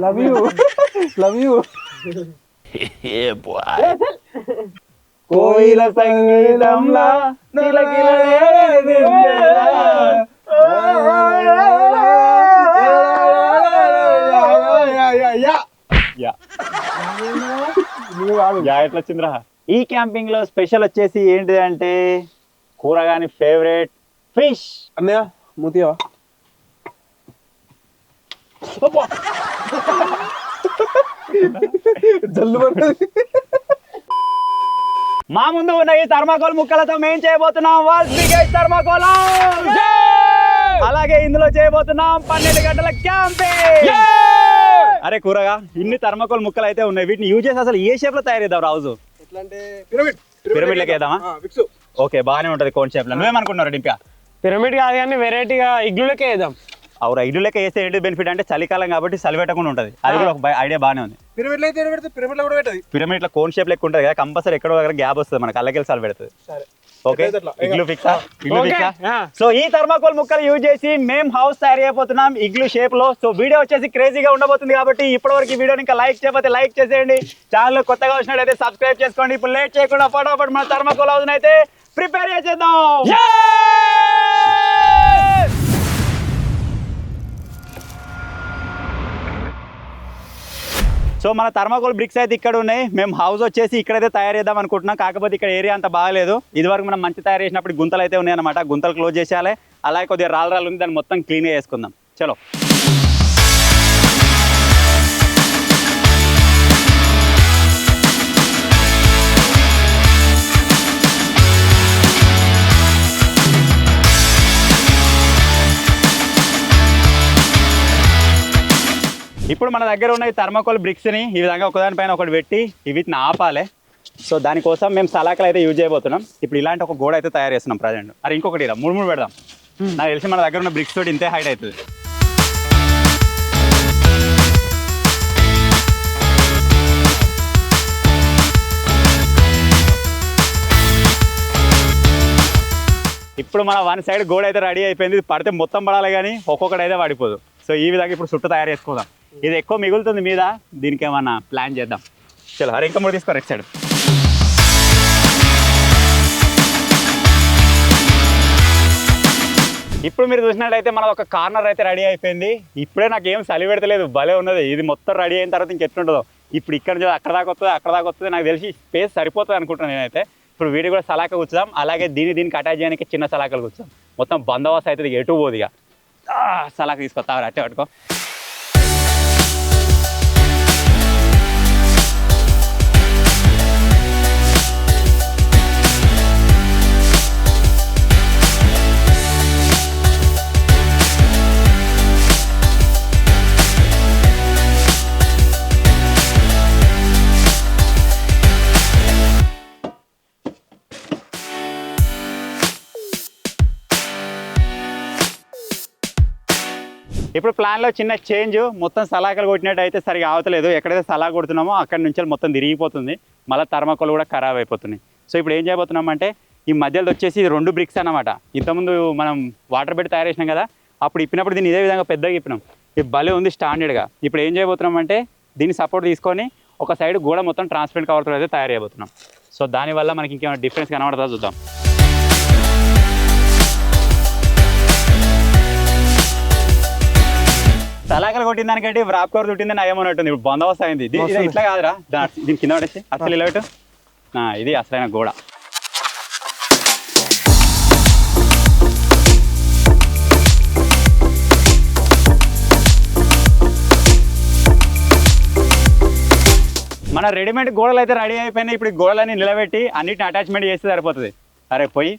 Love you love you కోయిల సంగీతంలా ఎట్లా వచ్చిందిరా? ఈ క్యాంపింగ్ లో స్పెషల్ వచ్చేసి ఏంటిది అంటే కూరగాని ఫేవరెట్ ఫిష్. అన్నయ్య మూతియా జల్లు పడుతుంది. మా ముందు ఉన్న ఈ థర్మాకోల్ ముక్కలతో మేము చేయబోతున్నాం వరల్డ్ బిగ్గెస్ట్ థర్మాకోల్. అలాగే ఇందులో చేయబోతున్నాం 12 గంటల క్యాంపింగ్. అరే కూరగా ఇన్ని థర్మాకోల్ ముక్కలు అయితే ఉన్నాయి, వీటిని యూజ్ చేసి అసలు ఏ షేప్ లో తయారు చేద్దాం రాజు? ఎట్లా అంటే పిరమిడ్ పిరమిడ్ లెక్క వేద్దామా? ఓకే బాగానే ఉంటది కోన్ షేప్ లో. నువ్వేమనుకున్నారు డింకా? పిరమిడ్ కాదు కానీ వెరైటీగా ఇగ్లూ లెక్క వేద్దాం. అవురా, ఇల్లు లెక్క వేస్తే ఏంటి బెనిఫిట్ అంటే చలికాలం కాబట్టి చలి పెట్టకుండా ఉంటుంది. అది కూడా ఒక ఐడియా బాగానే ఉంది. పిరమిడ్ అయితే పిరమిడ్ లో కూడా పెట్టదు. పిరమిడ్ లో కోన్ షేప్ లెక్క ఉంటుంది కదా, కంపల్సరీ ఎక్కడో దగ్గర గ్యాప్ వస్తుంది, మన కళ్ళకెళ్ళి చలి పెడుతుంది. ఓకే ఇగ్లూ ఫిక్సా? ఇగ్లూ ఫిక్సా? సో ఈ థర్మాకోల్ ముక్కలు యూజ్ చేసి మేము హౌస్ తయారు చేయబోతున్నాం ఇగ్లూ షేప్ లో. సో వీడియో వచ్చేసి క్రేజీగా ఉండబోతుంది కాబట్టి ఇప్పటివరకు ఈ వీడియోని ఇంకా లైక్ చేయకపోతే లైక్ చేసేయండి. ఛానల్ కొత్తగా వచ్చినట్టయితే సబ్స్క్రైబ్ చేసుకోండి. ఇప్పుడు లేట్ చేయకుండా ఫటాఫట్ మన థర్మాకోల్ హౌస్ అయితే ప్రిపేర్ చేసేద్దాం. సో మన థర్మాకోల్ బ్రిక్స్ అయితే ఇక్కడ ఉన్నాయి. మేము హౌస్ వచ్చేసి ఇక్కడైతే తయారు చేద్దాం అనుకుంటున్నాం. కాకపోతే ఇక్కడ ఏరియా అంత బాగాలేదు. ఇదివరకు మనం మంచి తయారు చేసినప్పుడు గుంతలు అయితే ఉన్నాయి అనమాట. గుంతలు క్లోజ్ చేసేయాలి. అలాగే కొద్దిగా రాళ్ళు ఉంది, దాన్ని మొత్తం క్లీన్గా చేసుకుందాం. చలో ఇప్పుడు మన దగ్గర ఉన్న ఈ థర్మాకోల్ బ్రిక్స్ని ఈ విధంగా ఒకదానిపైన ఒకటి పెట్టి వీటిని ఆపాలి. సో దానికోసం మేము సలాకలు అయితే యూజ్ చేయబోతున్నాం. ఇప్పుడు ఇలాంటి ఒక గోడ అయితే తయారు చేస్తున్నాం ప్రజెంట్. అరే ఇంకొకటి ఇలా 3 పెడదాం. నాకు తెలిసి మన దగ్గర ఉన్న బ్రిక్స్ తోటి ఇంతే హైట్ అవుతుంది. ఇప్పుడు మన వన్ సైడ్ గోడ అయితే రెడీ అయిపోయింది. పడితే మొత్తం పడాలి కానీ ఒక్కొక్కటి అయితే పడిపోదు. సో ఈ విధంగా ఇప్పుడు చుట్టూ తయారు చేసుకుందాం. ఇది ఎక్కువ మిగులుతుంది మీద, దీనికి ఏమన్నా ప్లాన్ చేద్దాం. చలో అరే ఇంకా 3 తీసుకో రైట్ సైడ్. ఇప్పుడు మీరు చూసినట్టయితే మన ఒక కార్నర్ అయితే రెడీ అయిపోయింది. ఇప్పుడే నాకు ఏం చలి పెడతలేదు, భలే ఉన్నది. ఇది మొత్తం రెడీ అయిన తర్వాత ఇంకెట్లుంటుందో. ఇప్పుడు ఇక్కడ నుంచి అక్కడ దాకా వస్తుంది. నాకు తెలిసి స్పేస్ సరిపోతుంది అనుకుంటున్నాను నేనైతే. ఇప్పుడు వీడి కూడా సలాక కూర్చుదాం. అలాగే దీనికి అటాచ్ చేయడానికి చిన్న సలాకలు కూర్చుదాం. మొత్తం బందోబస్తు అవుతుంది, ఎటు పోదు. ఇక సలాక తీసుకొస్తా అట్టే పట్టుకో. ఇప్పుడు ప్లాన్లో చిన్న చేంజ్. మొత్తం సలాకలు కొట్టినట్టు అయితే సరిగా అవతలేదు. ఎక్కడైతే సలా కొడుతున్నామో అక్కడి నుంచి మొత్తం తిరిగిపోతుంది. మళ్ళీ థర్మాకోల్ కూడా ఖరాబ్ అయిపోతున్నాయి. సో ఇప్పుడు ఏం చేయబోతున్నాం అంటే ఈ మధ్యలో వచ్చేసి 2 బ్రిక్స్ అన్నమాట. ఇంతకుముందు మనం వాటర్ బెడ్ తయారు చేసినాం కదా, అప్పుడు ఇప్పినప్పుడు దీన్ని ఇదే విధంగా పెద్దగా ఇప్పినాం. ఇది భలే ఉంది స్టాండర్డ్గా. ఇప్పుడు ఏం చేయబోతున్నాం అంటే దీన్ని సపోర్ట్ తీసుకొని ఒక సైడ్ గోడ మొత్తం ట్రాన్స్పరెంట్ కవర్తో అయితే తయారు చేయబోతున్నాం. సో దానివల్ల మనకి ఇంకేమైనా డిఫరెన్స్ కనబడుతుందో చూద్దాం. సలాకలు కొట్టిన దానికంటే వ్రాప్ కవర్ చుట్టింది నా ఏమన్నట్టుంది. ఇప్పుడు బందోబస్తు అయింది. ఇట్లా కాదురా, దీని కింద పడేసి అసలు ఇలా పెట్టు. ఇది అసలైన గోడ. మన రెడీమేడ్ గోడలు అయితే రెడీ అయిపోయినాయి. ఇప్పుడు గోడలన్నీ నిలబెట్టి అన్నిటిని అటాచ్మెంట్ చేస్తే సరిపోతుంది. అరే పోయి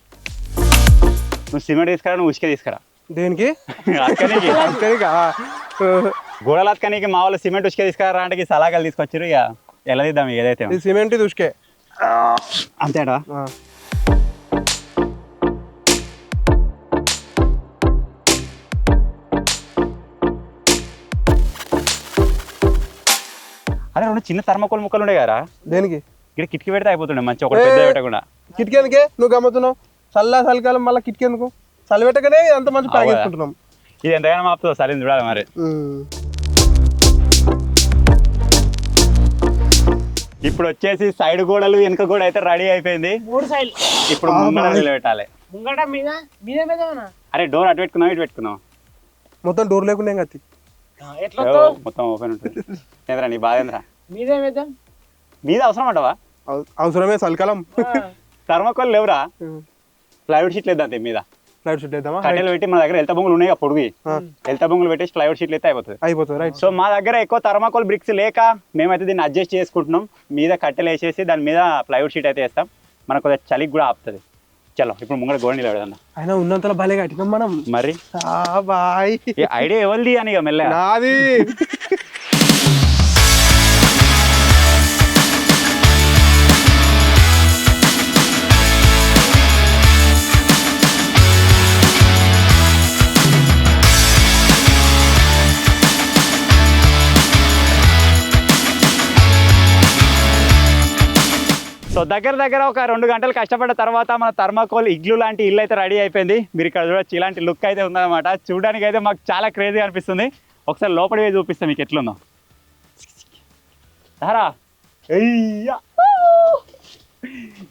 నువ్వు సిమెంట్ తీసుకురా, నువ్వు ఉసుకే తీసుకురా. దేనికి? గోడలు అతకనికి మా వాళ్ళు సిమెంట్ ఉసుకే తీసుకురా అంటే సలాకాలు తీసుకొచ్చారు. ఇక ఎలా తీద్దాం ఏదైతే సిమెంట్ ఉసుకే అంతేడా? అదే 2 చిన్న థర్మాకోల్ ముక్కలు ఉండే కదా. దేనికి? ఇక్కడ కిటికీ పెడితే అయిపోతుండే మంచి, ఒకటి పెద్ద పెట్టకుండా. కిటికీ ఎందుకే నువ్వు గమ్ముతున్నావు? చలికాలం మళ్ళీ కిటికీ ఎందుకు? చలి పెట్టగానే అంత మంచి ప్యాక్ చేసుకుంటున్నాం. ఇది ఎంతగానో మాపుతుందో సరే చూడాలి మరి. ఇప్పుడు వచ్చేసి సైడ్ గోడలు వెనుక గోడ అయితే రెడీ అయిపోయింది. 3 సైడ్ ఇప్పుడు ముంగడ నిలబెట్టాలి. ముంగట మీద మీద అరే డోర్ అటు పెట్టుకున్నావు ఇటు పెట్టుకున్నావు. మొత్తం డోర్ లేకుండా ఏం కత్తి ఎట్లా మొత్తం ఓపెన్ ఉంటుంది. ఏంద్రా నీ బాధ ఏంద్రా? మీదే వేద్దాం. మీద అవసరం అంటవా? అవసరమే చలికాలం. థర్మాకోల్ లేవురా, ప్లైవుడ్ షీట్ లేదు అంతే మీద. ఫ్లైట్ షీట్ వేద్దామా? కట్టెలు పెట్టి మన దగ్గర ఎల్త బొంగులు ఉన్నాయి పొడుగు, ఎల్త బొంగులు పెట్టేసి ప్లైవుడ్ షీట్లు అయితే అయిపోతుంది. రైట్. సో మా దగ్గర ఎక్కువ థర్మాకోల్ బ్రిక్స్ లేక మేమైతే దీన్ని అడ్జస్ట్ చేసుకుంటున్నాం. మీద కట్టెలు వేసేసి దాని మీద ప్లైవుడ్ షీట్ అయితే వేస్తాం. మనకు కొద్దిగా చలికి కూడా ఆపుతుంది. చలో ఇప్పుడు ముంగడ గోడ నిలబెడదాం. అయినా ఉన్నంతలో భలే కట్టినాం మనం. మరి బాయ్ ఐడియా ఎవరిది అని ఇక మెల్ల నాది. సో దగ్గర ఒక 2 గంటలు కష్టపడ్డ తర్వాత మన థర్మాకోల్ ఇగ్లు లాంటి ఇల్లు అయితే రెడీ అయిపోయింది. మీరు ఇక్కడ చూడొచ్చు, ఇలాంటి లుక్ అయితే ఉందన్నమాట. చూడడానికి అయితే మాకు చాలా క్రేజీగా అనిపిస్తుంది. ఒకసారి లోపలి పోయి చూపిస్తాం మీకు ఎట్లుందో. ధారా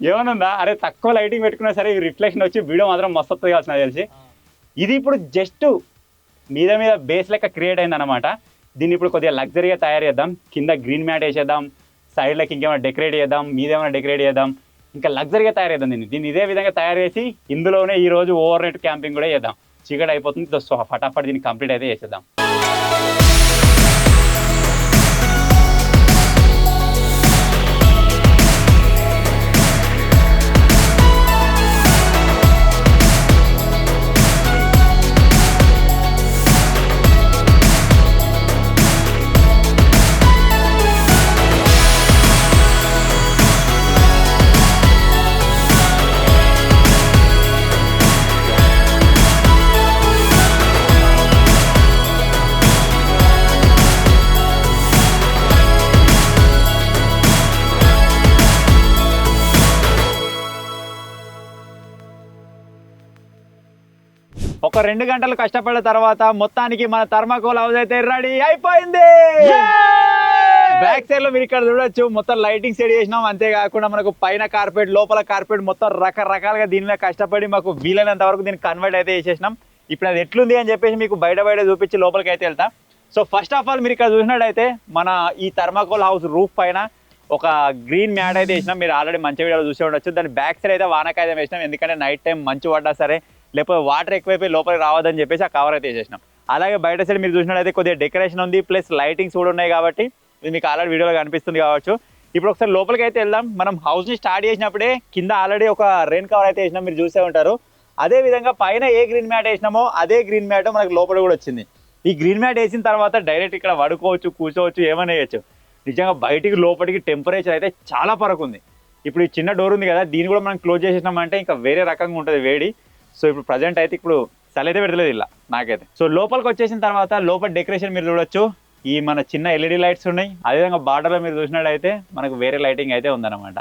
ఏమనుందా? అరే తక్కువ లైటింగ్ పెట్టుకున్నా సరే ఈ రిఫ్లెక్షన్ వచ్చి వీడియో మాత్రం మస్తు వస్తుంది కావచ్చు నాకు తెలిసి. ఇది ఇప్పుడు జస్ట్ మీద బేస్ లెక్క క్రియేట్ అయింది అనమాట. దీన్ని ఇప్పుడు కొద్దిగా లగ్జరీగా తయారు చేద్దాం. కింద గ్రీన్ మ్యాట్ వేసేద్దాం, సైడ్లకి ఇంకేమైనా డెకరేట్ చేద్దాం, మీదేమైనా డెకరేట్ చేద్దాం, ఇంకా లగ్జరీగా తయారు చేద్దాం. దీన్ని ఇదే విధంగా తయారు చేసి ఇందులోనే ఈ రోజు ఓవర్ నైట్ క్యాంపింగ్ కూడా చేద్దాం. చీకటి అయిపోతుంది, ఫటాఫట్ దీన్ని కంప్లీట్ అయితే చేసేద్దాం. ఒక 2 గంటలు కష్టపడిన తర్వాత మొత్తానికి మన థర్మాకోల్ హౌస్ అయితే రెడీ అయిపోయింది. బ్యాక్ సైడ్ లో మీరు ఇక్కడ చూడొచ్చు, మొత్తం లైటింగ్ సెట్ చేసినాం. అంతేకాకుండా మనకు పైన కార్పెట్, లోపల కార్పెట్, మొత్తం రకరకాలుగా దీని మీద కష్టపడి మాకు వీలైనంత వరకు దీన్ని కన్వర్ట్ అయితే చేసేసినాం. ఇప్పుడు అది ఎట్లుంది అని చెప్పేసి మీకు బయట చూపించి లోపలికి అయితే వెళ్తాం. సో ఫస్ట్ ఆఫ్ ఆల్ మీరు ఇక్కడ చూసినట్టయితే మన ఈ థర్మాకోల్ హౌస్ రూఫ్ పైన ఒక గ్రీన్ మ్యాట్ అయితే వేసినాం. మీరు ఆల్రెడీ మంచి వీడియోలో చూసి ఉండొచ్చు. దాని బ్యాక్ సైడ్ అయితే వానకాయదం వేసినాం. ఎందుకంటే నైట్ టైం మంచు పడ్డా సరే, లేకపోతే వాటర్ ఎక్కువైపోయి లోపలికి రావద్దని చెప్పేసి ఆ కవర్ అయితే వేసేసినాం. అలాగే బయట సైడ్ మీరు చూసినట్టయితే కొద్దిగా డెకరేషన్ ఉంది, ప్లస్ లైటింగ్స్ కూడా ఉన్నాయి. కాబట్టి ఇది మీకు ఆల్రెడీ వీడియోలో కనిపిస్తుంది కావచ్చు. ఇప్పుడు ఒకసారి లోపలికి అయితే వెళ్దాం. మనం హౌస్ని స్టార్ట్ చేసినప్పుడే కింద ఆల్రెడీ ఒక రెయిన్ కవర్ అయితే వేసినాం, మీరు చూసే ఉంటారు. అదే విధంగా పైన ఏ గ్రీన్ మ్యాట్ వేసినామో అదే గ్రీన్ మ్యాట్ మనకు లోపల కూడా వచ్చింది. ఈ గ్రీన్ మ్యాట్ వేసిన తర్వాత డైరెక్ట్ ఇక్కడ పడుకోవచ్చు, కూర్చోవచ్చు, ఏమైనా వేయచ్చు. నిజంగా బయటికి లోపలికి టెంపరేచర్ అయితే చాలా ఫరక్ ఉంది. ఇప్పుడు ఈ చిన్న డోర్ ఉంది కదా, దీన్ని కూడా మనం క్లోజ్ చేసేసినామంటే ఇంకా వేరే రకంగా ఉంటుంది వేడి. సో ఇప్పుడు ప్రజెంట్ అయితే ఇప్పుడు చలి అయితే పెడతలేదు ఇలా నాకైతే. సో లోపలికి వచ్చేసిన తర్వాత లోపల డెకరేషన్ మీరు చూడొచ్చు. ఈ మన చిన్న ఎల్ఈడి లైట్స్ ఉన్నాయి. అదేవిధంగా బార్డర్లో మీరు చూసినట్టయితే మనకు వేరే లైటింగ్ అయితే ఉందన్నమాట.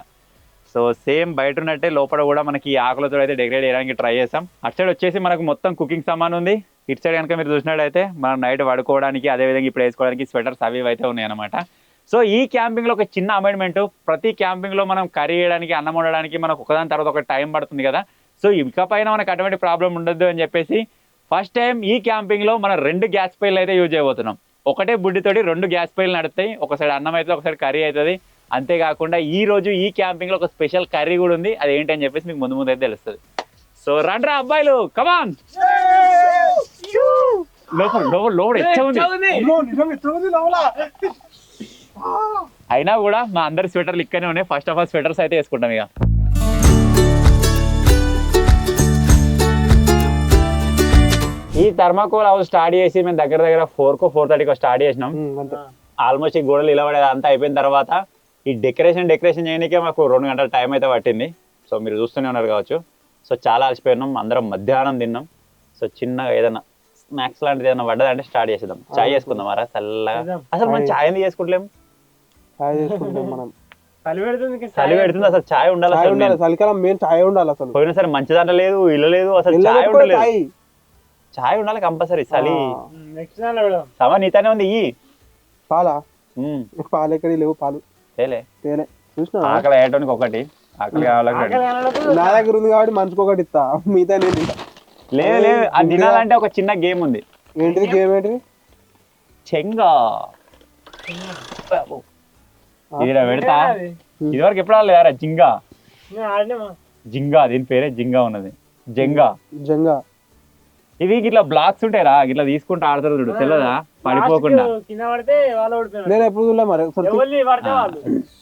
సో సేమ్ బయట ఉన్నట్టే లోపల కూడా మనకి ఈ ఆకులతో అయితే డెకరేట్ చేయడానికి ట్రై చేసాం. అటు సైడ్ వచ్చేసి మనకు మొత్తం కుకింగ్ సామాన్ ఉంది. ఇటు సైడ్ కనుక మీరు చూసినట్టయితే మనం నైట్ పడుకోవడానికి, అదేవిధంగా ఇప్పుడు వేసుకోవడానికి స్వెటర్స్ అవి అయితే ఉన్నాయి అనమాట. సో ఈ క్యాంపింగ్లో ఒక చిన్న అమెండ్మెంట్, ప్రతి క్యాంపింగ్లో మనం కర్రీ చేయడానికి, అన్నం వండడానికి మనకు ఒకదాని తర్వాత ఒక టైం పడుతుంది కదా. సో ఇకపైన మనకు అటువంటి ప్రాబ్లం ఉండొద్దు అని చెప్పేసి ఫస్ట్ టైం ఈ క్యాంపింగ్లో మనం 2 గ్యాస్ పొయ్యిలు అయితే యూజ్ చేయబోతున్నాం. ఒకటే బుడ్డితోటి 2 గ్యాస్ పొయ్యిలు నడుస్తాయి. ఒక సైడ్ అన్నం అవుతుంది, ఒక సైడ్ కర్రీ అవుతుంది. అంతేకాకుండా ఈ రోజు ఈ క్యాంపింగ్లో ఒక స్పెషల్ కర్రీ కూడా ఉంది. అది ఏంటని చెప్పేసి మీకు ముందు అయితే తెలుస్తుంది. సో రండ్రా అబ్బాయిలు, కమాన్. లోపల అయినా కూడా మా అందరి స్వెటర్లు ఇక్కడనే ఉన్నాయి. ఫస్ట్ ఆఫ్ ఆల్ స్వెటర్స్ అయితే వేసుకుంటాం. ఇక ఈ థర్మాకోల్ హౌస్ స్టార్ట్ చేసి మేము దగ్గర 4-4:30 స్టార్ట్ చేసినాం. ఆల్మోస్ట్ ఈ గోడలు ఇలా పడేది అంతా అయిపోయిన తర్వాత ఈ డెకరేషన్ చేయడానికే మాకు 2 గంటల టైం అయితే పట్టింది. సో మీరు చూస్తూనే ఉన్నారు కావచ్చు. సో చాలా అలసిపోయినాం, అందరం మధ్యాహ్నం తిన్నాం. సో చిన్నగా ఏదైనా స్నాక్స్ లాంటిది ఏదైనా పడ్డదంటే స్టార్ట్ చేసేద్దాం. చాయ్ చేసుకుందాం అరా చల్లగా. అసలు మనం చాయ్ ఎందుకు చేసుకుంటలేము? చలి పెడుతుంది, అసలు చాయ్ ఉండాలి. చలికాలం మెయిన్ చాయ్ ఉండాలి. అసలు పోయినా సరే మంచి దాంట్లో లేదు, ఇల్లు లేదు, అసలు చాయ్ ఉండలేదు. చాయ్ ఉండాలి కంపల్సరీ. చలి సమా నీతోనే ఉంది. పాలా పాలు ఎక్కడి లేవు, పాలు తేలే. చూసినా ఆకలి వేయటానికి ఒకటి, ఆకలి కావాలని రెండు. నా దగ్గర ఉంది కాబట్టి మనిషికి ఒకటి ఇస్తా, మిగతా నేను తింటా. లేదు లేదు, అది తినాలంటే ఒక చిన్న గేమ్ ఉంది. ఏంటిది గేమ్ ఏంటిది? చెంగా ఇది పెడతా. ఇదివరకు ఎప్పుడు ఆడలేదా జింగా? జింగా, దీని పేరే జింగా ఉన్నది. జంగా జంగా ఇవి ఇట్లా బ్లాక్స్ ఉంటాయిరా, ఇట్లా తీసుకుంటూ ఆడతారు చూడు, తెల్లదా పడిపోకుండా. నేను ఎప్పుడు చూడలే మరి, ఒకసారి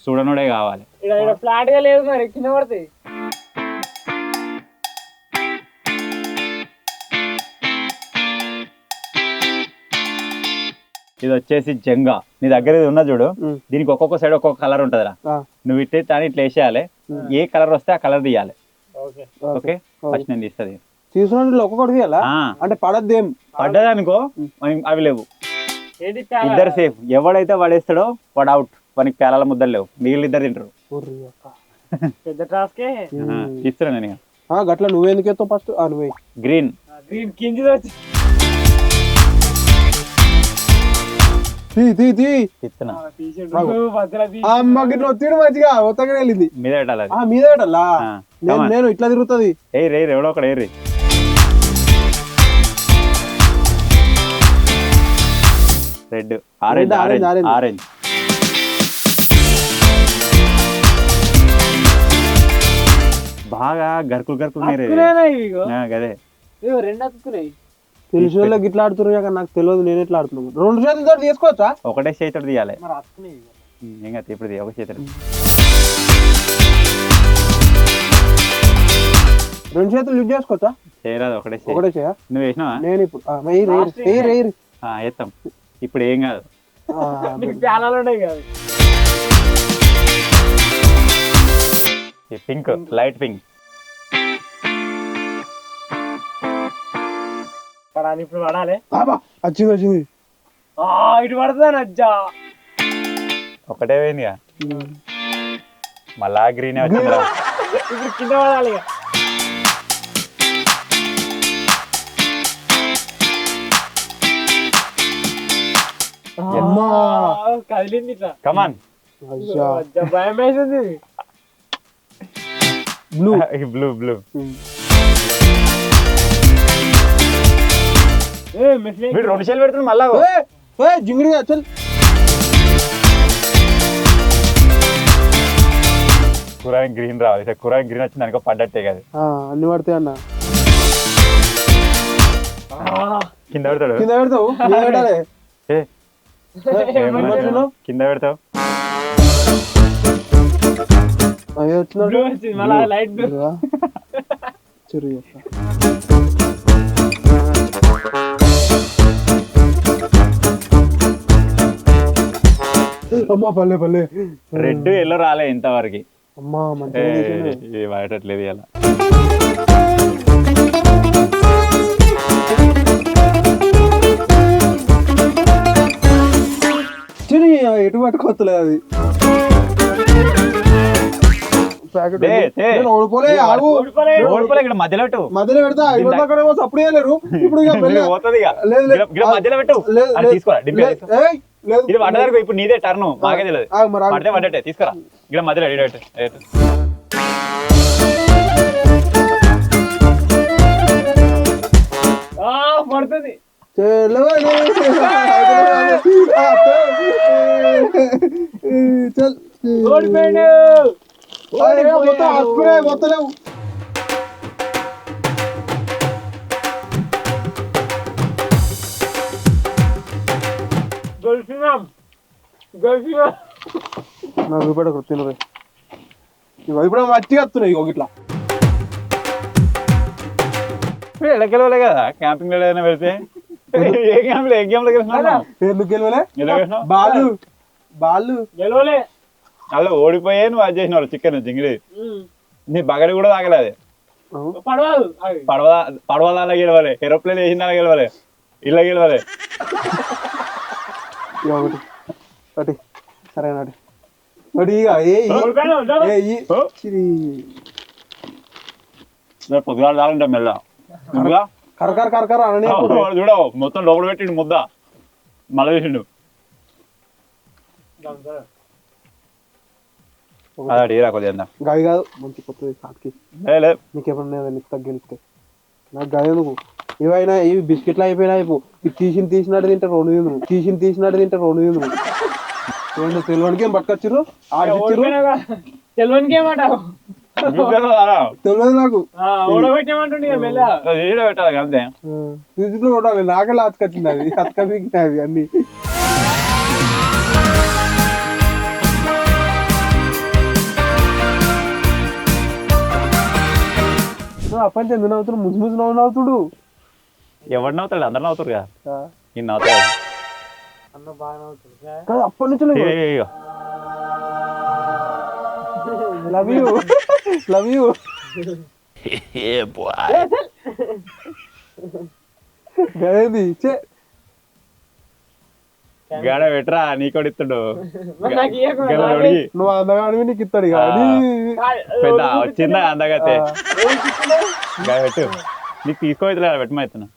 చూడనుడే కావాలి. ఫ్లాట్ గా లేదు మరి, కింద పడతాయి. ఇది వచ్చేసి జంగా. నీ దగ్గర ఇది ఉన్న చూడు, దీనికి ఒక్కొక్క సైడ్ ఒక్కొక్క కలర్ ఉంటదిరా. నువ్వు ఇట్టే దాన్ని ఇట్లా వేసేయాలి, ఏ కలర్ వస్తే ఆ కలర్ తీయాలి. ఓకే, ఫస్ట్ నేను తీస్తుంది. తీసుకున్న ఒక్కొక్కటి తీయాలా? అంటే పడద్దేం? పడ్డది అనుకో అవి లేవు, ఇద్దరు సేఫ్. ఎవడైతే పడేస్తాడో వాడు అవుట్, వానికి పేలాల ముద్దలు లేవు, మిగిలిన ఇద్దరు తింటారు. పెద్ద టాస్కే. తీస్తున్నా నేను ఇక. గట్ల నువ్వెందుకు ఎత్తావు ఫస్ట్? నువ్వే గ్రీన్ గ్రీన్ కింది వచ్చి తీస్తున్నా. అమ్మకి ఒత్తిడి మంచిగా ఒత్తగా వెళ్ళింది. మీద పెట్టాలి, మీద పెట్టాలా? నేను ఇట్లా తిరుగుతుంది. ఏ రే ఎవడో ఒకడు ఏ రే. Red, orange, orange, orange. బాగా గరుకులు గరుకులు గదే. రెండు అతుకున్నాయి. తెలిసిన వాళ్ళకి ఇట్లా ఆడుతున్నారు, నాకు తెలియదు, నేను ఎట్లా ఆడుతున్నాను. రెండు చేతులతో తీసుకోవచ్చా? ఒకటే చేతితో తీయాలి. మరి అతుకున్నాయి ఏం కాదు, ఇప్పుడు ఒక చేతులు. రెండు చేతులు యూజ్ చేసుకోవచ్చా? చేయరాదు, ఒకటే ఒకటే చేయ. నువ్వు వేసినావా? నేను ఇప్పుడు వేస్తాం. ఇప్పుడు ఏం కాదు, ప్యానాలు ఉన్నాయి కాదు. Pink, light pink. పడాలి, ఇప్పుడు పడాలి. వచ్చింది వచ్చింది. ఇటు పడుతుంది అజ్జా. ఒకటే పోయింది, మళ్ళా గ్రీన్ వచ్చింది. ఇప్పుడు కింద పడాలి. కదిలింది ఇట్లా. కమాన్, భయం వేసింది. Blue blue blue. మీరు రెండు చేలు పెడుతున్నారు మళ్ళా. జింగిడిగా చల్. కూరగాయ గ్రీన్ రావాలి, కూరగాయ గ్రీన్ వచ్చింది అనుకో పడ్డట్టే కదా. అన్ని పడతాయి అన్న. కింద పెడతాడు. కింద పెడతావు, కింద పెడతావు. లైట్ చెరు. అమ్మా పల్లె పల్లె. రెడ్ ఎల్లో రాలే ఇంతవరకు. అమ్మా ఇది వాడట్లేదు ఇలా. ఎటు పట్టుకోవట్లేదు అది. మధ్యలో పెట్టు, మధ్యలో పెడతా. సప్పుడు చేయలేరు ఇప్పుడు. మధ్యలో పెట్టు, ఇది పడ్డదానికి ఇప్పుడు నీదే టర్న్, మాకే తెలియదు. పడితే పడ్డట్టే తీసుకురా, ఇక్కడ మధ్యలో పడుతుంది. మొత్తలేవు. నాకు ఇప్పుడు తినరు ఇప్పుడు మట్టిగా వస్తున్నాయి ఇట్లా. ఎడకెళ్ళలే కదా క్యాంపింగ్ లో ఏదైనా వెళ్తే. ఏ గేమ్ లో ఎందుకు గెలవలే? బాలు బాలు గెలవలే. అలా ఓడిపోయే నువ్వు అది చేసిన వాళ్ళు చికెన్ జింగిడి. నీ బగడి కూడా తాగలేదు. పడవలా గెలవాలి, ఏరోప్లేన్ వేసిన గెలవాలి, ఇలా గెలవాలి. ఒకటి సరే నాటి పొద్దుగా తాగుంటాం మెల్ల కరకర కరకర అని చూడవు మొత్తం లోపల పెట్టిండు ముద్ద మళ్ళీ వేసిండు. అది అడిగిరా కొద్దిగా గది కాదు మంచి కొత్తది సాకి లేదు నీకు ఎప్పుడన్నా నీకు గెలిస్తే నాకు గది ఎందుకు ఇవైనా ఇవి బిస్కెట్లు అయిపోయినా అయిపో ఇది తీసినట్టు తింటే రెండు తిందు ఏంటో తెలియనికి ఏం పట్టుకొచ్చిర్రు ఆడిచ్చిర్రు తెలియనికి ఏమంటావు తెలియదు నాకు ఓడబెట్టేమంటుండే మెల్ల పెట్టాలి అంతే ఫ్రిడ్జ్లో ఉండాలి నాకెళ్ళి అతకొచ్చింది అది అతకబిగినవి అన్ని అప్పటి ఎందుకు నవ్వుతుడు ముసి నవ్వుతుడు ఎవరు నవ్వుతాడు అందరు నవ్వుతారు కదా నేను నవ్వుతాడు అన్న బాగా నవ్వుతుంది కాదు అప్పటి నుంచి లవ్ యూ గదేది చే గడ పెట్టరా నీకోటి ఇస్తాడు నువ్వు అందగాడివి నీకు ఇస్తాడు పెద్ద వచ్చిందా అందగతే గడ పెట్టు నీకు తీసుకోవద్దులే అలా పెట్టమా ఇస్తున్నా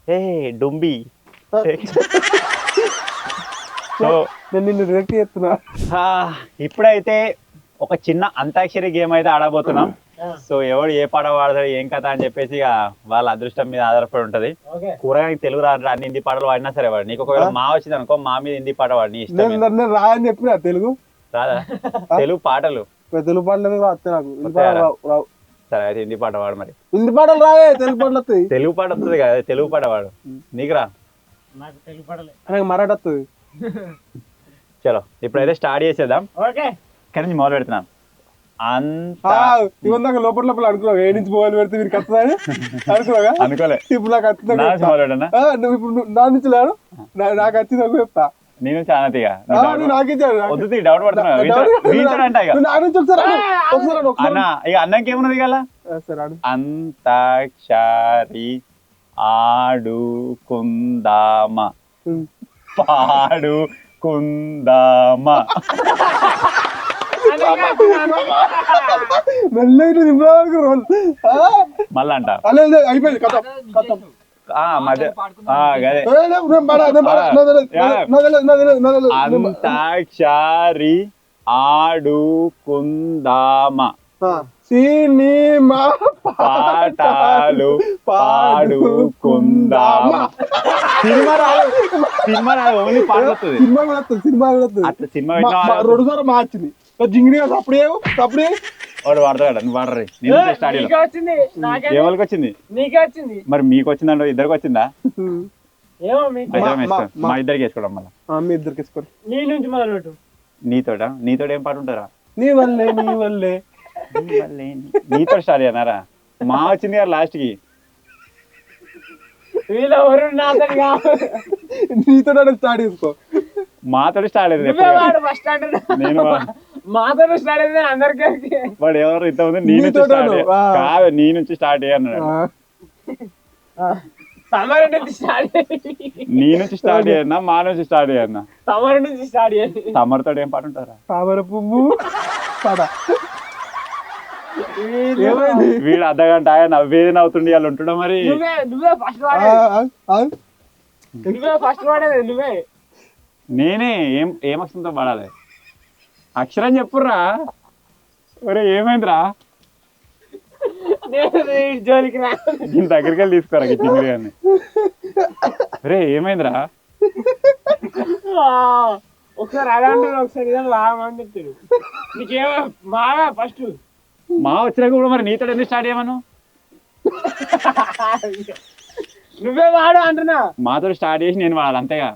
ఏ డుంబి సో నేను నిన్ను డైరెక్ట్ చేస్తున్నా ఇప్పుడైతే ఒక చిన్న అంతాక్షరి గేమ్ అయితే ఆడబోతున్నాం సో ఎవడు ఏ పాట పాడతాడు ఏం కథ అని చెప్పేసి ఇక వాళ్ళ అదృష్టం మీద ఆధారపడి ఉంటది కూరగాయకి తెలుగు రాదు అన్ని హిందీ పాటలు వాడినా సరే వాడు నీకు ఒకవేళ మా వచ్చింది అనుకో మా మీద హిందీ పాట వాడు నీ ఇష్టం రా అని చెప్పిన తెలుగు రాదా తెలుగు పాటలు తెలుగు పాటలు వస్తాయి నాకు సరే అయితే హిందీ పాట వాడు మరి హిందీ పాటలు రావే తెలుగు పాటలు వస్తాయి తెలుగు పాట వస్తుంది కదా తెలుగు పాట వాడు నీకు రా నాకు తెలుగు పడలే నాకు మరాఠీ వస్తుంది చలో ఇప్పుడైతే స్టార్ట్ చేసేద్దాం ఇక్కడ నుంచి మొదలు పెడుతున్నాం ఇవన్నాక లోపల అనుకున్నావు ఏ నుంచి మొదలు పెడితే మీరు కత్తదని అనుకున్నాగా అనుకోలే ఇప్పుడు నాకు నువ్వు ఇప్పుడు నా నుంచి లేడు నాకు వచ్చింది ఒక చెప్తా నేను చాలా నాకు అన్న ఇక అన్నంకి ఏమున్నది కదా అంతాక్షరి ఆడుకుందామా పాడుకుందామా మళ్ళా అంట అయిపోయింది అంతాక్షరి ఆడుకుందామా సినిమా పాటలు పాడుకుందామా సినిమా రాదు సినిమా రాదు ఓన్లీ పాట వస్తుంది సినిమా అట్లా సినిమా రెండు సార్లు మార్చింది జింగిడి అప్పుడే వాడు వాడతాడు నువ్వు వాడరు ఎవరికి వచ్చింది మరి మీకు వచ్చిందంటే ఇద్దరికి వచ్చిందా మా ఇద్దరికి వేసుకోవడం మళ్ళీ మీ ఇద్దరికి వేసుకోండి నీతో ఏం పాట ఉంటారా నీ వల్లే నీతో స్టార్ట్ అయ్యానారా మా వచ్చింది కదా లాస్ట్ కి నీతో స్టార్ట్ చేసుకో మాతో స్టార్ట్ అయింది నేను వాడు ఎవరు ఇంతమంది నీ నుంచి స్టార్ట్ కాదు నీ నుంచి స్టార్ట్ అయ్యన్నాడు నీ నుంచి స్టార్ట్ అయ్యన్నా మా నుంచి స్టార్ట్ అయ్యన్నా తమరితో ఏం పాట ఉంటారా తామర పువ్వు వీడు అర్ధగంట ఆయన నవ్వేది నవ్వుతుండే వాళ్ళు ఉంటుండ మరి నేనే ఏం అక్షరంతో పాడాలి అక్షరం చెప్పుర్రా ఒరే ఏమైందిరా దీని దగ్గరికి వెళ్ళి తీసుకోరా చింగిరి గారిని రే ఏమైందిరా ఒకసారి అలాంటి ఒకసారి రామని చెప్తాడు నీకేమో మావా ఫస్ట్ మా వచ్చినాక కూడా మరి నీతో ఎందుకు స్టార్ట్ చేయమను నువ్వే వాడు అంటున్నా మాతో స్టార్ట్ చేసి నేను వాడాలి అంతేగా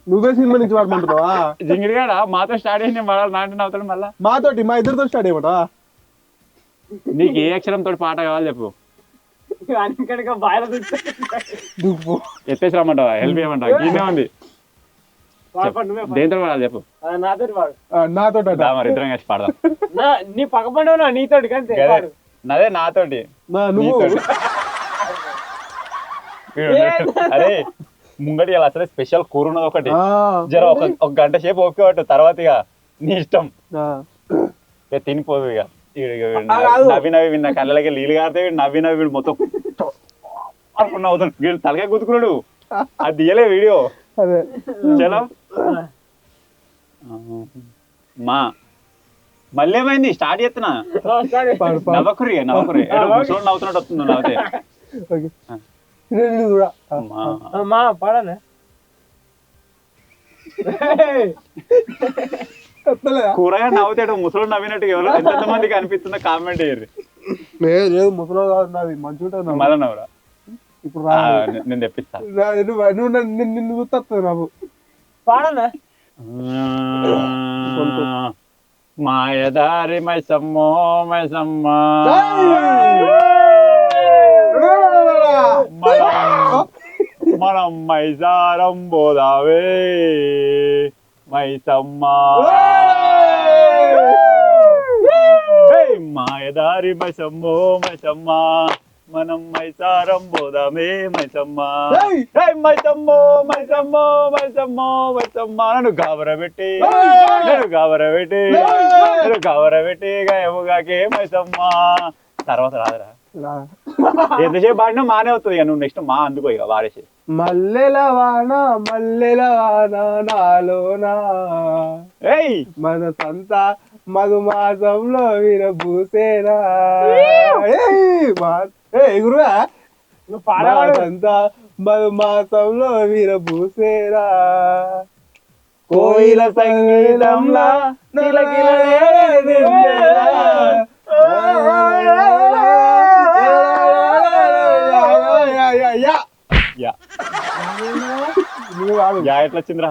నువ్వే సినిమా నుంచి వాడమంటున్నావా జింగిరిగాడ మాతో స్టార్ట్ చేసి నేను వాడాలి నాంటే అవుతాడు మళ్ళా మాతోటి మా ఇద్దరితో స్టార్ట్ చేయమంటా నీకు ఏ అక్షరం తోటి పాట కావాలి చెప్పు ఎత్తేసి రమ్మంటావా హెల్ప్ చేయమంటావా ఈయనే ఉంది దేంతో పాడాలి చెప్పు నాతో మరి ఇద్దరం కలిసి పాడదాం నీ పక్క పండు నీతోటి అదే నాతోటి అరే ముంగటి అలా అసలే స్పెషల్ కూర ఉన్నది ఒకటి జర ఒక గంట సేపు ఓకే పట్టు తర్వాత ఇక నీ ఇష్టం తినిపోదు ఇక నవ్వి విన్న కళ్ళకి నీళ్ళు కాడితే నవ్వి వీడు మొత్తం అవుతాడు వీడు తలకాయ గుర్తుకున్నాడు అది తీయలే వీడియో చలో మా మళ్ళీ ఏమైంది స్టార్ట్ చేస్తున్నా నవ్వకురి నవ్వుతున్నట్టు వస్తుంది నవ్వుతే కూడా మా పాడనా కూరగా నవ్వుతాడు ముసలు నవ్వినట్టు ఎవరు ఎంత మందికి అనిపిస్తుందో కామెంట్ చేయరు. లేదు ముసలో కాదు నాది మంచిగా ఉంటుంది మళ్ళా నవ్వురా ఇప్పుడు నేను తెప్పిస్తా నిన్ను గుర్తొస్తుంది నాకు పాడనా మాయదారి మైసమ్మో మైసమ్మ మనం మైసారం పోదావే మైసమ్మ మాయదారి మైసమ్మో మైసమ్మ మనం మైసారం పోదామే మైసమ్మ మైసమ్మో మైసమ్మో మైసమ్మో మైసమ్మ నన్ను గాబరబెట్టి గాయముగాకే మైసమ్మ తర్వాత రాదురా ఎంతసేపు పాడినా మానే అవుతుంది ఇక నువ్వు నెక్స్ట్ మా అందుకో ఇక వాడేసి మల్లెల వాన నాలోనా మన సంత మధుమాసంలో విరబూసేనా గురువా నువ్వు పాడవాడు సంత మధుమాసంలో విరబూసేనా కోయిల సంగీతంలా ఎట్లా వచ్చిందిరా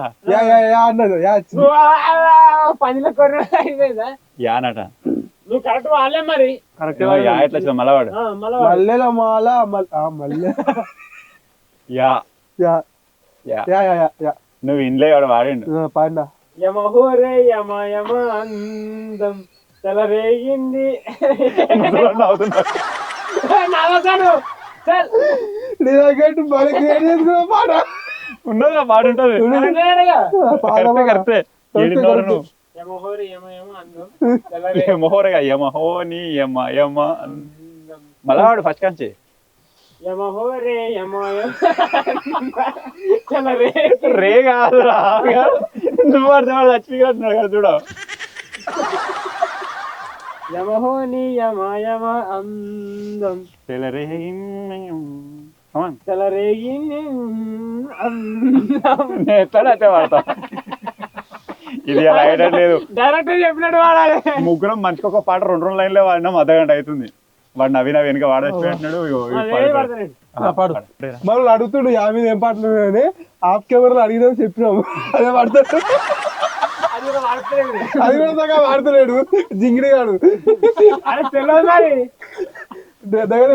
అన్నది పనిలో కొర్రైందా యానట నువ్వు కరెక్ట్ వాళ్ళే మరి కరెక్ట్ ఎట్లా వచ్చింది మళ్ళవాడు మల్లెల మాల మల్లె నువ్వు ఇంట్లో వాడు వాడిండు పాడినా యమహోరే యమ యమ అందం తెలరేగింది నవ్వుతాడు పాట ఉన్నది పాట ఉంటది కరెక్టే యమహోరే యమ యమ అందం యమహోరేగా యమహో నీ యమ యమ మళ్ళవాడు ఫస్ట్ కంచి యమహోరే యమ రే కాదురా నువ్వు వాడు చచ్చిపోతున్నాడు కదా చూడ యమహోని యమ యమ అందం తెలరేగింది ఎట్లాడైతే వాడతా ఇది అలా ఐడియా లేదు డైరెక్ట్ చెప్పినట్టు వాడాలి ముగ్గురం మంచిగా ఒక పాట 2 లైన్లో వాడినాం అర్ధగంట అవుతుంది వాడు నవీన వెనుక వాడేసి పెట్టినాడు మనం అడుగుతుడు యాభై ఏం పాటలు అని ఆఫ్ కెమెరాలో అడిగినాం చెప్పినాము అదే పడతాడు అది కూడా సగా వాడుతున్నాడు జింగిడి గాడు అది తెలియదు మరి దగ్గర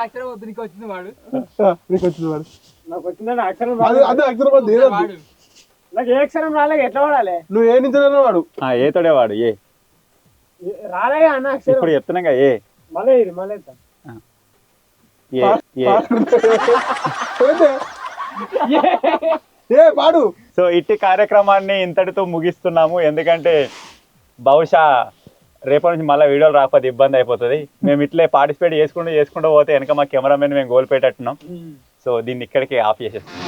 అక్షరం వద్దు నీకు వచ్చింది వాడు నీకు వచ్చింది వాడు నాకు వచ్చిందని అక్షరం అదే అక్షరం నాకు ఏ అక్షరం రాలే ఎట్లా వాడాలి నువ్వు ఏ నుంచి వాడు ఏ తోడే వాడు ఏ రాలే అన్న అక్షరం ఇప్పుడు చెప్తున్నాగా ఏ మళ్ళీ మళ్ళీ పాడు. సో ఇట్టి కార్యక్రమాన్ని ఇంతటితో ముగిస్తున్నాము. ఎందుకంటే బహుశా రేపటి నుంచి మళ్ళీ వీడియోలు రాకపోతే ఇబ్బంది అయిపోతుంది. మేము ఇట్లే పార్టిసిపేట్ చేసుకుంటూ పోతే వెనక మా కెమెరామెన్ మేము గోల్ పెట్టట్టున్నాం. సో దీన్ని ఇక్కడికి ఆఫ్ చేసేస్తున్నాం.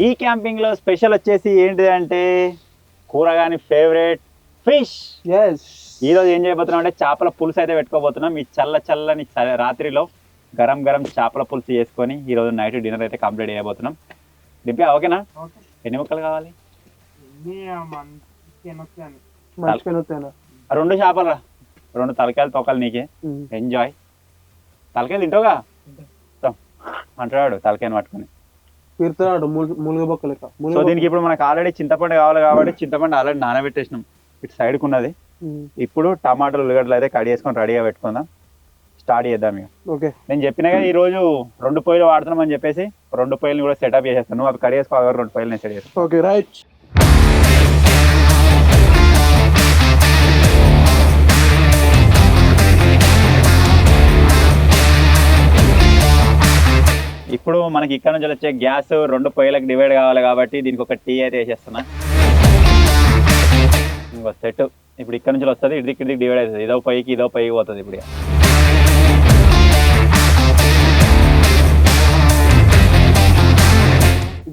ఈ క్యాంపింగ్లో స్పెషల్ వచ్చేసి ఏంటిదంటే కూరగాని ఫేవరెట్ ఫిష్. ఈరోజు ఏం చేయబోతున్నాం అంటే చేపల పులుసు అయితే పెట్టుకోబోతున్నాం. ఈ చల్లని రాత్రిలో గరం చేపల పులుసు చేసుకొని ఈరోజు నైట్ డిన్నర్ అయితే కంప్లీట్ చేయబోతున్నాం. దింపి ఓకేనా? ఎన్ని ముక్కలు కావాలి? 2 చేపలు రా, 2 తలకాయలు తోకలు నీకే. ఎంజాయ్. తలకాయలు తింటావుగా అంటాడు తలకాయని పట్టుకుని. సో దీనికి ఇప్పుడు మనకు ఆల్రెడీ చింతపండు కావాలి కాబట్టి చింతపండు ఆల్రెడీ నానబెట్టేసినాం. ఇటు సైడ్కి ఉన్నది. ఇప్పుడు టమాటాలు ఉల్లిగడ్డలు అయితే కట్ చేసుకొని రెడీగా పెట్టుకుందాం. స్టార్ట్ చేద్దాం ఇక. నేను చెప్పినాగా ఈ రోజు 2 పొయ్యిలు వాడుతున్నాం అని చెప్పేసి 2 పొయ్యిలు కూడా సెటప్ చేసేస్తాను. నువ్వు అవి కట్ చేసుకోవాలి. 2 పొయ్యిలు నేను సెట్ చేస్తాను. Okay right. ఇప్పుడు మనకి ఇక్కడ నుంచి వచ్చే గ్యాస్ 2 పొయ్యిలకు డివైడ్ కావాలి కాబట్టి దీనికి ఒక టీ అయితే వేసేస్తున్నా. ఇంకో సెట్ ఇప్పుడు ఇక్కడ నుంచి వస్తుంది, ఇదికి డివైడ్ అవుతుంది. ఇదో పొయ్యికి పోతుంది ఇప్పుడు.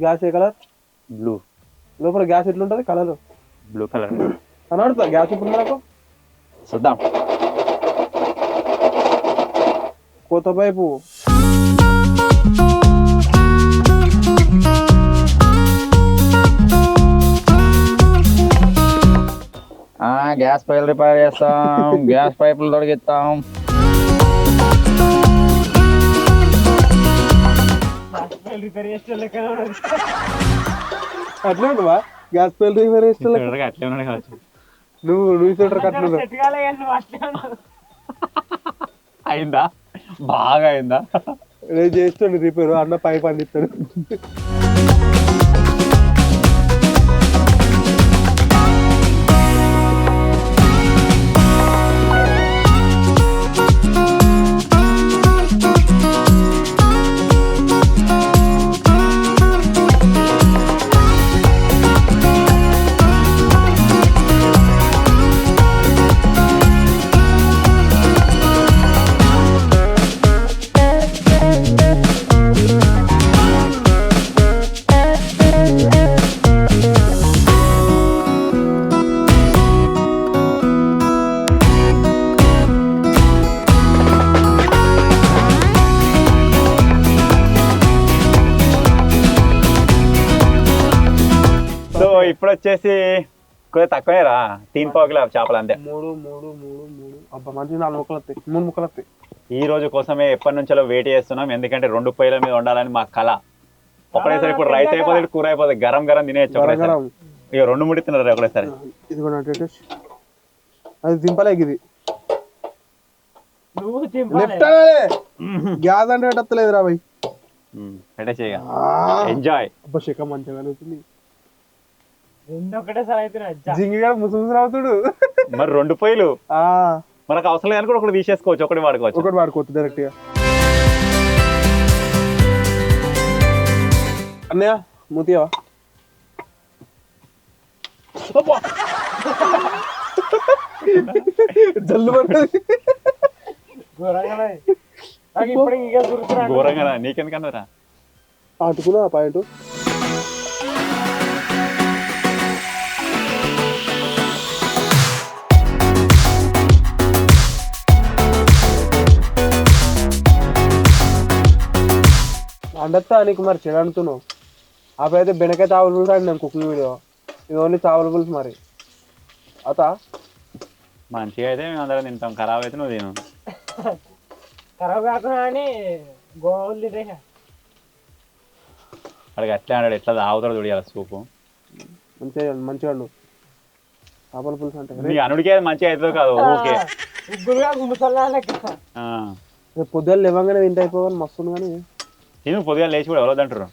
గ్యాస్ ఏ కలర్? బ్లూ. లోపల గ్యాస్ ఎట్లుంటది కలర్? Blue colour. కనబడుతుందా గ్యాస్ ఇప్పుడు మనకు? చూద్దాం. కొత్త పైపు. గ్యాస్ పైపులు రిపేర్ చేస్తాం. గ్యాస్ పైపులు తొలగిస్తాం. రిపేర్ చేస్తే లెక్క అట్లే ఉండవా గ్యాస్ పైపు రిపేర్ చేస్తే? అట్లే ఉన్నాయి కావచ్చు. నువ్వు చూడరు కట్టు. సెట్ కాలే కానీ నువ్వు అట్లే ఉన్నావు. అయిందా? బాగా అయిందా? నేను చేస్తాడు రిపేర్, అన్న పైప్ అందిస్తాడు. ఇప్పుడు వచ్చేసి కొద్దిగా తక్కువే రా. 3 పావుకిలో చేపలు అంతే. 3 అబ్బా మంచి 4 ముక్కలు వస్తాయి, 3 ముక్కలు వస్తాయి. ఈ రోజు కోసమే ఎప్పటి నుంచో వెయిట్ చేస్తున్నాం. ఎందుకంటే 2 పొయ్యిల మీద ఉండాలని మా కళ. ఒకటేసారి ఇప్పుడు రైస్ అయిపోతుంది, కూర అయిపోతుంది, గరం గరం తినేయచ్చు. ఇక 2 3 తిన్నారు ఒకటేసారి. ఇది కూడా అది దింపలే. ఇది లెఫ్ట్ గ్యాస్ అంటే పెట్టలేదు రా భయ్. పెట్టేసేయ్ ఎంజాయ్. అబ్బా శిఖ మంచిగా కలుగుతుంది. ఒకటేసారి అయితే జింగిగా ముసుముసు రావుతాడు. మరి 2 పొయ్యిలు మనకు అవసరం లేదని కూడా ఒకటి తీసేసుకోవచ్చు, ఒకటి వాడుకోవచ్చు డైరెక్ట్ గా. అన్నయ్య మూతియవా? జల్లు పడుతుంది. ఘోరంగా నీకెందుకన్నారా? ఆటుకున్నా పాయింట్. అండత్తా నీకు మరి చెడంటున్నావు. అప్పుడైతే బెనకాయ చావులు పులుసు అండి కుకింగ్ వీడియో. ఇది ఓన్లీ చావుల పులుసు మరి. అత మంచిగా అయితే మేము అందరం తింటాం, ఖరాబ్ అయితే నువ్వు తిను. ఖరాబ్ కాకుండా అని గోల్డ్ అడిగి అట్లే అన్నాడు. ఎట్లా తాగుతాడు చూడాలి సూపు. మంచిగా చేపల పులుసు అంటే నీ అనుడికే మంచిగా అవుతుంది కాదు. ఓకే పొద్దున్న లేవంగానే తింటే అయిపోవాలి. మస్తుంది కానీ తిను పొద్దుగా లేచి కూడా ఎవరో అంటారు.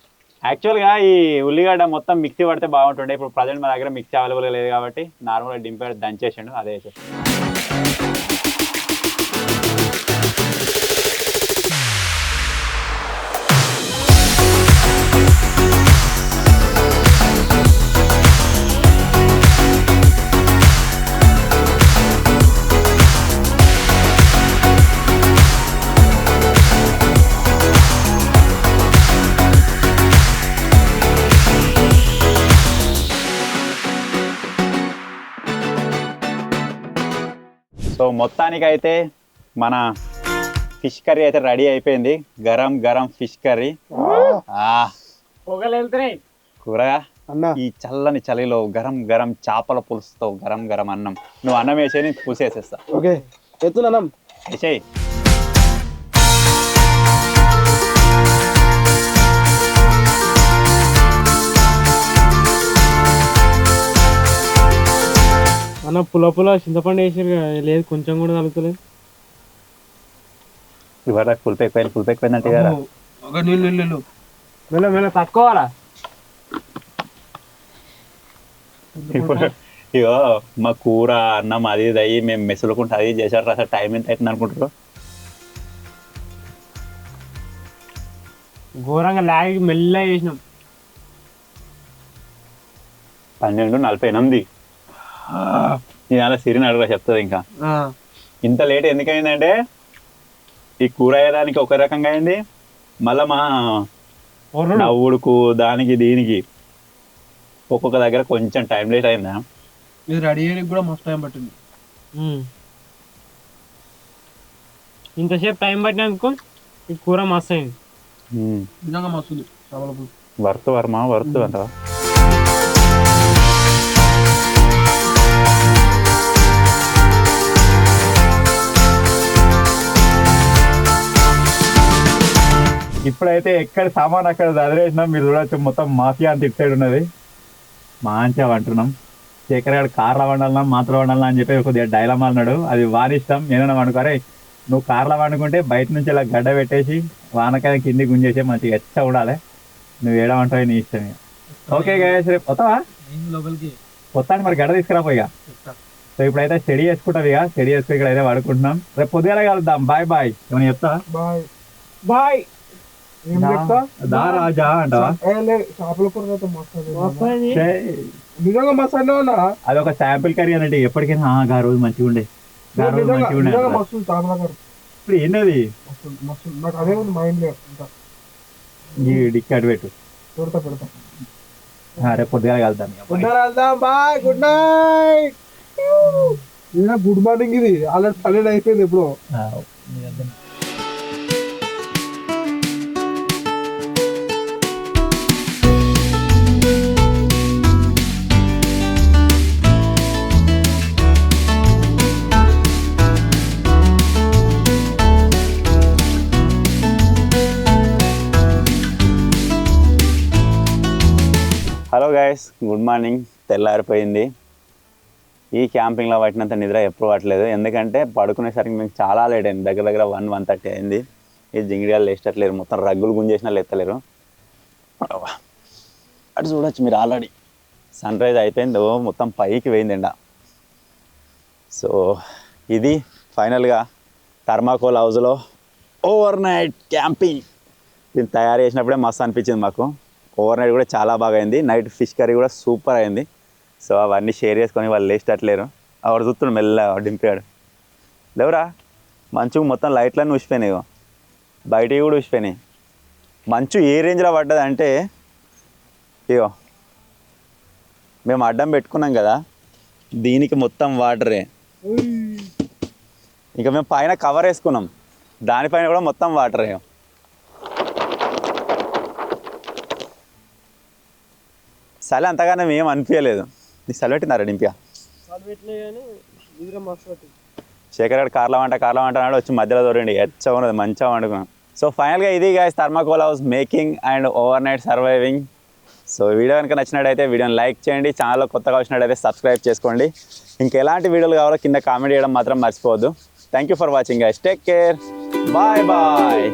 యాక్చువల్గా ఈ ఉల్లిగడ్డ మొత్తం మిక్సీ పడితే బాగుంటుండే. ఇప్పుడు ప్రజెంట్ మా దగ్గర మిక్సీ అవైలబుల్గా లేదు కాబట్టి నార్మల్గా డింపేడ్ దంచేసిండు, అదే వేసేసి. సో మొత్తానికైతే మన ఫిష్ కర్రీ అయితే రెడీ అయిపోయింది. గరం గరం ఫిష్ కర్రీ. కూరగా ఈ చల్లని చలిలో గరం గరం చేపల పులుసుతో గరం గరం అన్నం. నువ్వు అన్నం వేసేది పులుసు వేసేస్తా. ఓకే ఎత్తున్నం వేసేయి. అన్న పుల చింతపండు వేసారు లేదు, కొంచెం కూడా కలుగుతలేదు. ఇవాళ పులుపు ఎక్కువైందంటే కదా. నీళ్ళు మెల్ల తక్కువాలా. ఇప్పుడు ఇగో మా కూర అన్నం అది ఇది అయ్యి మేము మెసులుకుంటా అది చేసారు. అసలు టైం ఎంత అవుతుంది అనుకుంటారు? ఘోరంగా లాగి మెల్లగా చేసినాం. 12:48. నేను అలా సిరిని అడగ చెప్తుంది. ఇంకా ఇంత లేట్ ఎందుకైందంటే ఈ కూర వేయడానికి ఒక రకంగా అయింది, మళ్ళీ మా నవ్వుడుకు దానికి దీనికి ఒక్కొక్క దగ్గర కొంచెం టైం లేట్ అయిందా. ఇది రెడీ అయ్యడానికి కూడా మస్తు టైం పట్టింది. ఇంతసేపు టైం పట్టినందుకు ఈ కూర మస్తు అయింది. నిజంగా మస్తు ఉంది. చాలా వర్త్ వర్మ వర్త్ అంట. ఇప్పుడైతే ఎక్కడ సామాన్ అక్కడ చదివేసినాం. మీరు చూడవచ్చు మొత్తం మాఫియా అంత ఇటు సైడ్ ఉన్నది. మంచిగా వంటున్నాం. శేఖర్ గారు కార్లో వండాలన్నా మాత్రం వండాలన్నా అని చెప్పి కొద్దిగా డైలమా అన్నాడు. అది వానిష్టం. నేనన్నా వండుకోరే నువ్వు కార్లో వండుకుంటే బయట నుంచి ఇలా గడ్డ పెట్టేసి వానకాయ కింది గుంజేసి మంచిగా ఎచ్చ ఉండాలి. నువ్వు ఏడమంటావు నీ ఇష్టం. ఓకే గైస్ రేపు వస్తావా లోపలికి వస్తాను మరి గడ్డ తీసుకురాపోయిగా. సో ఇప్పుడైతే స్టడీ చేసుకుంటావు ఇక స్టడీ చేసుకుని ఇక్కడ అయితే పడుకుంటున్నాం. రేపు పొద్దుగా కలుద్దాం. Bye bye. ఏమైనా చెప్తా బాయ్ బాయ్. దా రాజా అంటావా. చేపల కూర నిజంగా మస్తు ఉన్నా. అది ఒక శాంపిల్ కర్రీ అన్నట్టు ఎప్పటికైనా ఆ రోజు మంచిగా ఉండే మస్తు చేపల కూర. ఇప్పుడు ఏంటది మస్తు నాకు అదే ఉంది మైండ్ లో. డిక్కి అటు పెట్టు. పెడతా రేపు పొద్దుగా కలుద్దాం. Bye good night. Good morning. ఇది ఆల్రెడీ 12 అయిపోయింది ఎప్పుడు. Hello guys good morning. తెల్లారిపోయింది. ఈ క్యాంపింగ్లో పట్టినంత నిద్ర ఎప్పుడు పట్టలేదు. ఎందుకంటే పడుకునేసరికి మీకు చాలా లేట్ అయింది. దగ్గర దగ్గర 1-1:30 అయింది. ఈ జింగిడియాలు లేస్తట్లేరు. మొత్తం రగ్గులు గుంజేసినా లేస్తలేరు. అటు చూడొచ్చు మీరు ఆల్రెడీ సన్ రైజ్ అయిపోయింది. మొత్తం పైకి పోయింది ఎండ. సో ఇది ఫైనల్గా థర్మాకోల్ హౌస్లో ఓవర్ నైట్ క్యాంపింగ్. దీన్ని తయారు చేసినప్పుడే మస్తు అనిపించింది మాకు. ఓవర్ నైట్ కూడా చాలా బాగా అయింది. నైట్ ఫిష్ కర్రీ కూడా సూపర్ అయింది. సో అవన్నీ షేర్ చేసుకొని వాళ్ళు లేచేటట్లేరు. ఆవిడ చూస్తున్నాడు మెల్ల డింపాడు. లేవురా మంచు మొత్తం లైట్లన్నీ ఊసిపోయినాయి. బయటికి కూడా ఊసిపోయినాయి. మంచు ఏ రేంజ్లో పడ్డది అంటే ఇగో మేము అడ్డం పెట్టుకున్నాం కదా దీనికి మొత్తం వాటరే. ఇంకా మేము పైన కవర్ వేసుకున్నాం దానిపైన కూడా మొత్తం వాటరే. చలి అంతగానే ఏం అనిపించలేదు. నీకు చలి పెట్టినారా డింపియా? శేఖర్ గారు కార్లో వంట వచ్చి మధ్యలో దొరండి ఎచ్చ ఉన్నది మంచిగా వండుకున్నాం. సో ఫైనల్గా ఇది guys thermocol house making and over night surviving. So video కనుక నచ్చినట్టయితే వీడియోని లైక్ చేయండి. ఛానల్లో కొత్తగా వచ్చినట్టయితే సబ్స్క్రైబ్ చేసుకోండి. ఇంకెలాంటి వీడియోలు కావాలో కింద కామెంట్ చేయడం మాత్రం మర్చిపోవద్దు. Thank you for watching guys. Take care. Bye bye.